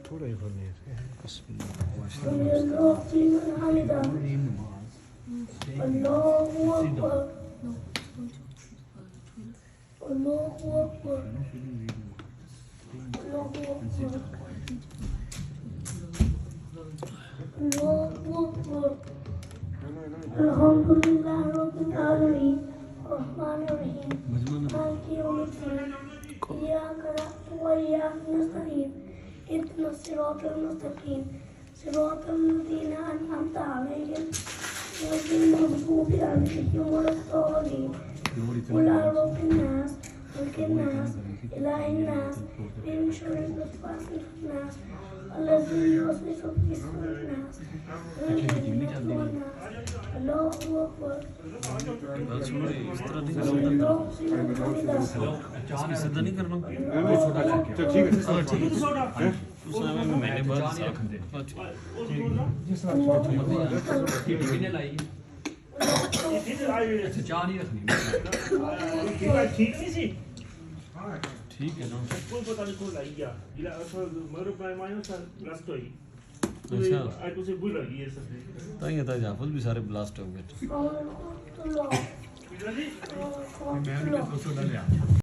थोड़ा ही करनी है अल्हम्दुलिल्लाह रब्बिल आलमीन अर्रहमानिर रहीम मालिकि यौमिद्दीन इय्याका नअबुदु व इय्याका नस्तईन इहदिनस सिरातल मुस्तकीम सिरातल लज़ीना अनअमता अलैहिम गैरिल मग़्दूबि अलैहिम वलद्दाल्लीन क़ुल अऊज़ु बिन्नास मलिकिन नास इलाहिन नास मिन शर्रिल वसवासिल खन्नास الذي يوسوس في صدور الناس अल्लाहु अकबर। सीधा नहीं करना मैंने बहुत चाह नहीं रखनी ठीक है ना कोई पता नहीं कौन लाई गया इला मगर पैमाने से ब्लास्ट हुई अच्छा आई तो से भूल गई ये सब ताई था जाफुल भी सारे ब्लास्ट हो गए मैं उनके 200 डाल